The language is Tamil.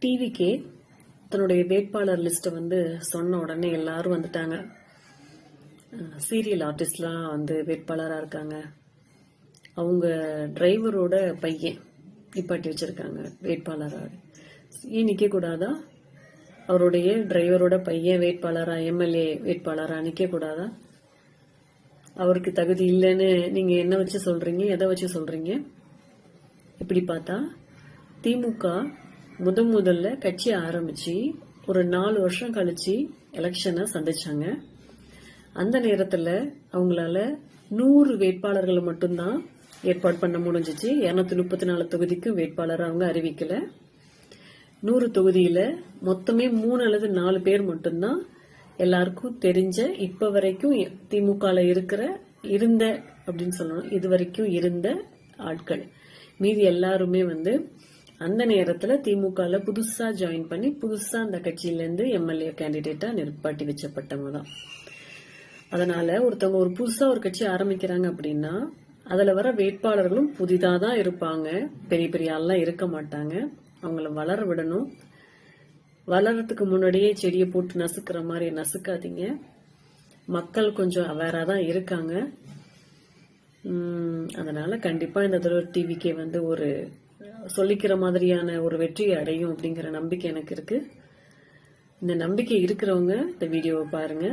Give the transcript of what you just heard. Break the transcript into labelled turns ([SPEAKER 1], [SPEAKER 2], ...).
[SPEAKER 1] டிவிக்கே தன்னுடைய வேட்பாளர் லிஸ்ட்டை வந்து சொன்ன உடனே எல்லாரும் வந்துட்டாங்க. சீரியல் ஆர்டிஸ்ட்லாம் வந்து வேட்பாளராக இருக்காங்க. அவங்க டிரைவரோட பையன் நிப்பாட்டி வச்சிருக்காங்க வேட்பாளராக. ஏன் நிற்கக்கூடாதா? அவருடைய டிரைவரோட பையன் வேட்பாளரா, எம்எல்ஏ வேட்பாளரா நிற்கக்கூடாதா? அவருக்கு தகுதி இல்லைன்னு நீங்க என்ன வச்சு சொல்றீங்க? எதை வச்சு சொல்றீங்க? இப்படி பார்த்தா திமுக முதல்ல கட்சி ஆரம்பிச்சு ஒரு 4 வருஷம் கழிச்சு எலெக்ஷனை சந்திச்சாங்க. அந்த நேரத்துல அவங்களால 100 வேட்பாளர்களை மட்டும்தான் ஏற்பாடு பண்ண முடிஞ்சிச்சு. 234 தொகுதிக்கு வேட்பாளர் அவங்க அறிவிக்கல. 100 தொகுதியில மொத்தமே 3 அல்லது 4 பேர் மட்டும்தான் எல்லாருக்கும் தெரிஞ்ச, இப்ப வரைக்கும் திமுக இருந்த அப்படின்னு சொல்லணும், இது வரைக்கும் இருந்த ஆட்கள். மீதி எல்லாருமே வந்து அந்த நேரத்துல திமுக புதுசா ஜாயின் பண்ணி புதுசா அந்த கட்சியில இருந்து எம்எல்ஏ கேண்டிடேட்டா நிற்பாட்டி வச்சப்பட்டவங்க தான். அதனால ஒருத்தவங்க ஒரு புதுசா ஒரு கட்சி ஆரம்பிக்கிறாங்க அப்படின்னா அதுல வர வேட்பாளர்களும் புதிதாதான் இருப்பாங்க. பெரிய பெரிய ஆள்லாம் இருக்க மாட்டாங்க. அவங்கள வளர விடணும். வளர்றதுக்கு முன்னாடியே செடியை போட்டு நசுக்கிற மாதிரி நசுக்காதீங்க. மக்கள் கொஞ்சம் அவேரா தான் இருக்காங்க. அதனால கண்டிப்பா இந்த தடவை டிவிக்கே வந்து ஒரு சொல்லிக்கிற மாதிரியான ஒரு வெற்றியை அடையும் அப்படிங்கிற நம்பிக்கை எனக்கு இருக்கு. இந்த நம்பிக்கை இருக்கிறவங்க இந்த வீடியோவை பாருங்க.